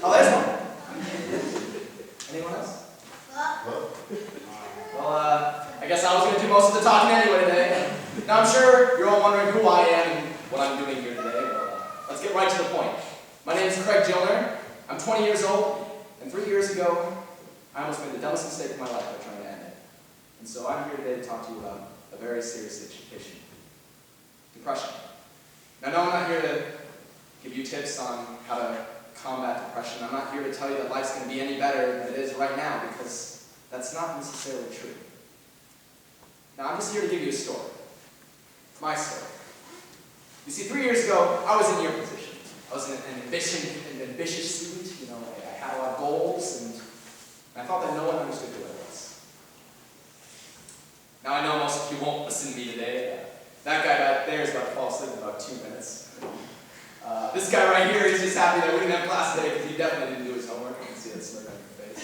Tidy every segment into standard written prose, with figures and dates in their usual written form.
Oh, there's one. Anyone else? Well, I guess I was going to do most of the talking anyway today. Now, I'm sure you're all wondering who I am and what I'm doing here today. Well, let's get right to the point. My name is Craig Jillner. I'm 20 years old, and 3 years ago, I almost made the dumbest mistake of my life by trying to end it. And so I'm here today to talk to you about a very serious issue. Depression. Now, no, I'm not here to give you tips on how to combat depression. I'm not here to tell you that life's going to be any better than it is right now, because that's not necessarily true. Now, I'm just here to give you a story. My story. You see, 3 years ago, I was in your position. I was an ambitious student. You know, I had a lot of goals, and I thought that no one understood who I was. Now, I know most of you won't listen to me today. That guy back there is about to fall asleep in about 2 minutes. This guy right here is just happy that we didn't have class today because he definitely didn't do his homework. I can see that smirk on your face.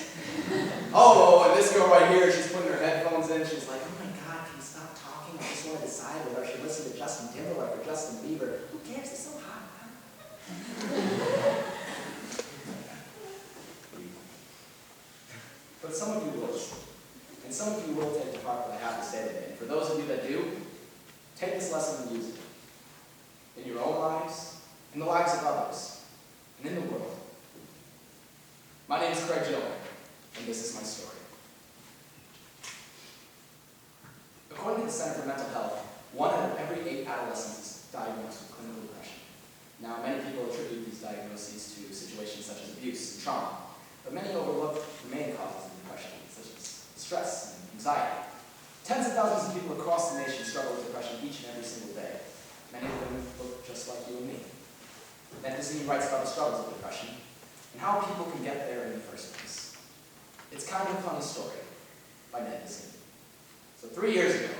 Oh, and this girl right here, she's putting her headphones in. She's like, oh my God, can you stop talking? I just want to decide whether I should listen to Justin Timberlake or Justin Bieber. Who cares? It's so hot. But some of you will. And some of you will take to heart what I have to say today. And for those of you that do, take this lesson and use it. In your own lives, in the lives of others, and in the world. My name is Craig Jillner, and this is my story. According to the Center for Mental Health, 1 out of every 8 adolescents is diagnosed with clinical depression. Now, many people attribute these diagnoses to situations such as abuse and trauma, but many overlook the main causes of depression, such as stress and anxiety. Tens of thousands of people across the nation struggle with depression each and every single day. Many of them look just like you and me. Mendelsohn writes about the struggles of depression and how people can get there in the first place. It's kind of a funny story by Mendelsohn. So 3 years ago,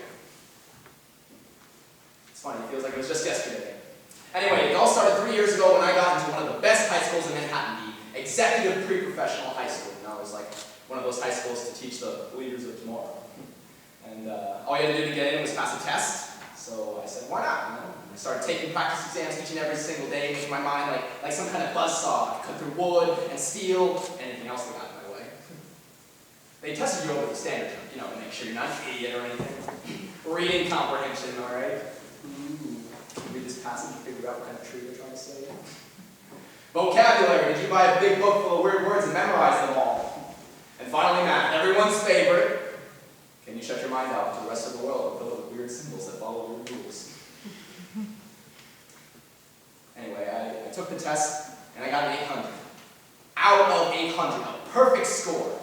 it's funny, it feels like it was just yesterday. Anyway, it all started 3 years ago when I got into one of the best high schools in Manhattan, the Executive Pre-Professional High School. You know, it was like one of those high schools to teach the leaders of tomorrow. And all you had to do to get in was pass a test. So I said, why not? You know? I started taking practice exams each and every single day, making my mind like some kind of buzzsaw. I could cut through wood and steel, anything else that got in my way. They tested you over the standard, you know, to make sure you're not an idiot or anything. Reading comprehension, all right? Read this passage and figure out what kind of tree they're trying to say. Vocabulary. Did you buy a big book full of weird words and memorize them all? And finally, math. Everyone's favorite. Can you shut your mind out to the rest of the world and fill it with weird symbols that follow your rules? Anyway, I took the test, and I got an 800. Out of 800, a perfect score.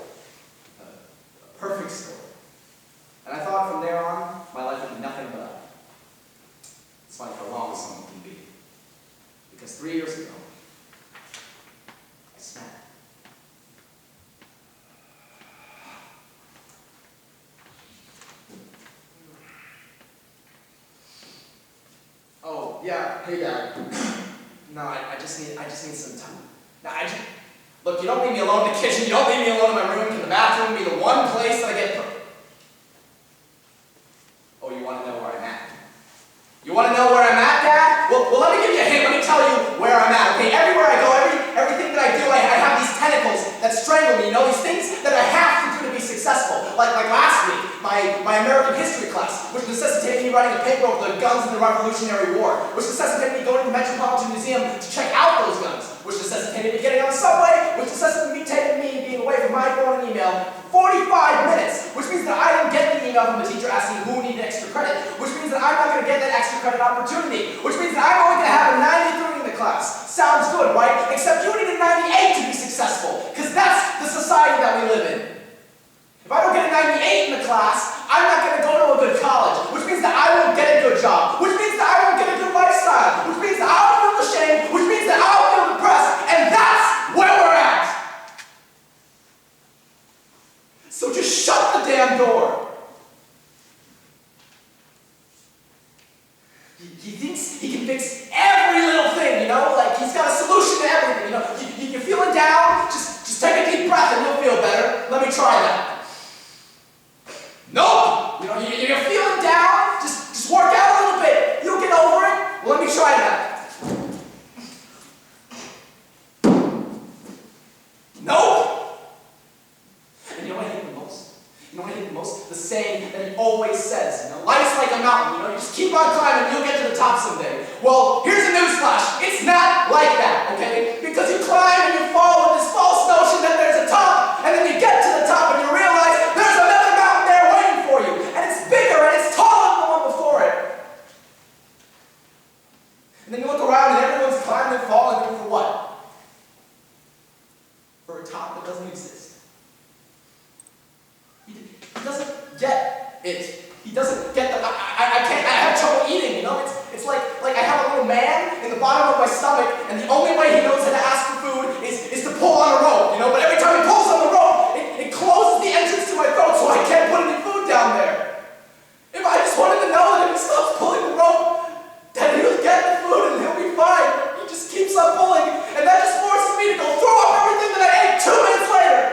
A perfect score. And I thought from there on, my life would be nothing but up. It's funny how long someone can be. Because 3 years ago, I snapped. Oh, yeah, hey Dad. No, I just need some time. No, look, you don't leave me alone in the kitchen, you don't leave me alone in my room. Can the bathroom be the one place that I get Oh, you want to know where I'm at? You want to know where I'm at, Dad? Well, let me give you a hint. Let me tell you where I'm at. Okay, everywhere I go, everything that I do, I have these tentacles that strangle me. You know, these things that I have to do to be successful. Like last week, my American history class, which necessitated me writing a paper over the guns in the Revolutionary War, which necessitated me going to the Metropolitan Museum to check out those guns, which necessitated me getting on the subway, which necessitated me being away from my phone and email for 45 minutes, which means that I didn't get the email from the teacher asking who needed extra credit, which means that I'm not going to get that extra credit opportunity, which means that I'm only going to have a 93 in the class. Sounds good, right? Except you need a 98 to be successful, because that's the society that we live in. If I don't get a 98 in the class, I'm not going to go to a good college, which means that I won't get a good job, which means that I won't get a good lifestyle, which means that I'll feel ashamed, which means that I'll feel depressed, and that's where we're at. So just shut the damn door. He thinks he can fix every little thing, you know? Like, he's got a solution to everything, you know? saying that he always says, life's like a mountain, you just keep on climbing, you'll get to the top someday. Well, here's a newsflash. It's not like that, okay? Because you climb and you fall with this false notion that there's a top, and then you get to the top and you realize there's another mountain there waiting for you, and it's bigger and it's taller than the one before it. And then you look around and everyone's climbing and falling, and for what? For a top that doesn't exist. He doesn't get it. He doesn't get the. I have trouble eating. It's like I have a little man in the bottom of my stomach, and the only way he knows how to ask for food is to pull on a rope. But every time he pulls on the rope, it closes the entrance to my throat, so I can't put any food down there. If I just wanted to know that if he stops pulling the rope, that he'll get the food and he'll be fine. He just keeps on pulling, and that just forces me to go throw up everything that I ate 2 minutes later.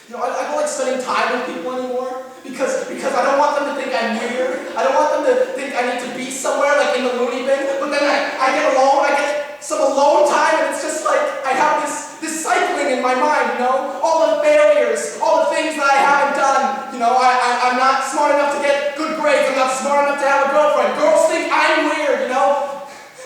I don't like spending time with people anymore because I don't want them to think I'm weird. I don't want them to think I need to be somewhere like in the loony bin. But then I get alone, I get some alone time, and it's just like I have this cycling in my mind, all the failures, all the things that I haven't done. I'm not smart enough to get good grades. I'm not smart enough to have a girlfriend. Girls think I'm weird,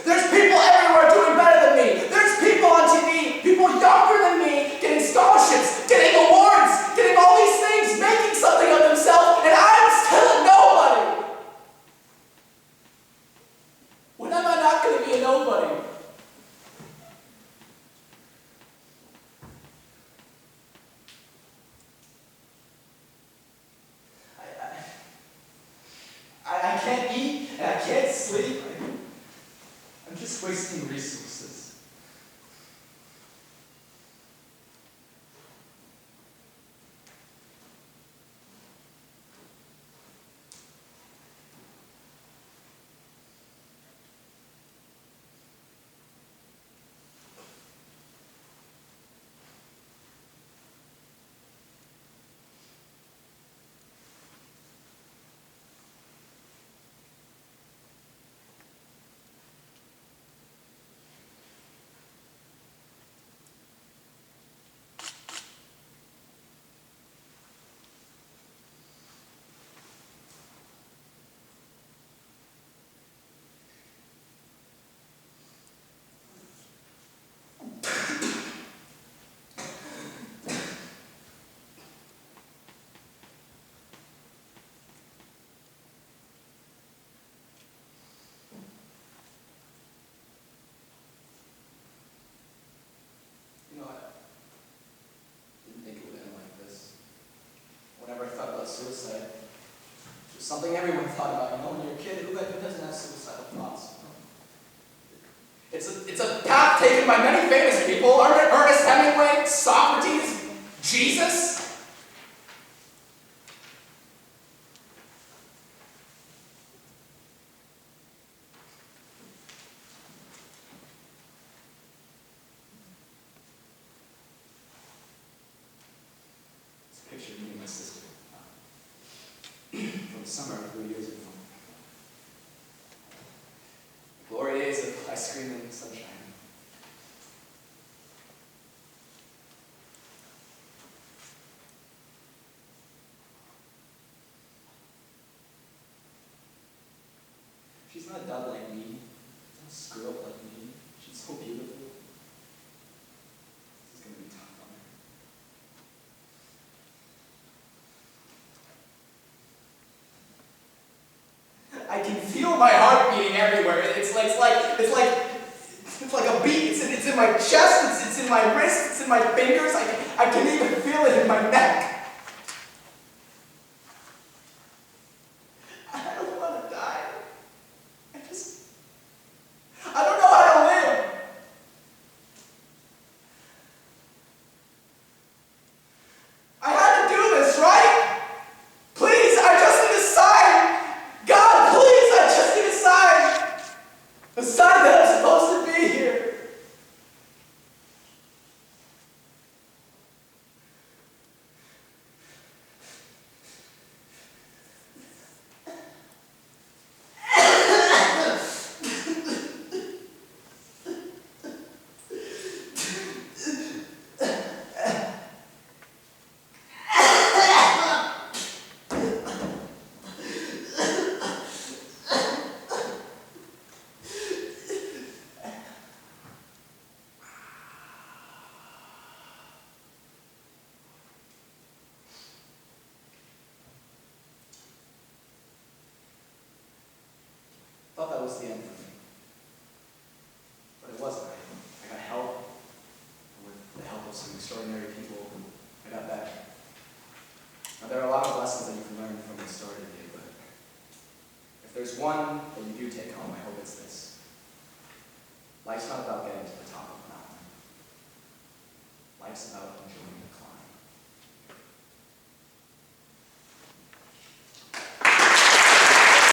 There's people everywhere doing better than me. There's people on TV, people younger than me, getting scholarships, getting awards, getting all these things, making something of themselves, and I'm still a nobody. When am I not going to be a nobody? I can't eat and I can't sleep. I'm just wasting resources. Suicide. It's something everyone thought about, when you're a kid, who doesn't have suicidal thoughts? It's a path taken by many famous people. Ernest Hemingway, Socrates, Jesus. It's a picture of me and my sister. From the summer of 3 years ago. Glory days of ice cream and sunshine. She's not a dud like me. She's not a screw up like me. She's so beautiful. This is going to be tough on her. I can feel my heart beating everywhere. It's like a beat. It's in my chest. It's in my wrist. It's in my fingers. I can even feel it in my neck. I don't want to die. I don't know how to live. I had to do this, right? Please, I just need a sign. God, please, I just need a sign. A sign that I'm supposed to be here. that was the end for me. But it wasn't. I got help. With the help of some extraordinary people, I got better. Now, there are a lot of lessons that you can learn from the story today, but if there's one that you do take home, I hope it's this. Life's not about getting to the top of the mountain. Life's about enjoying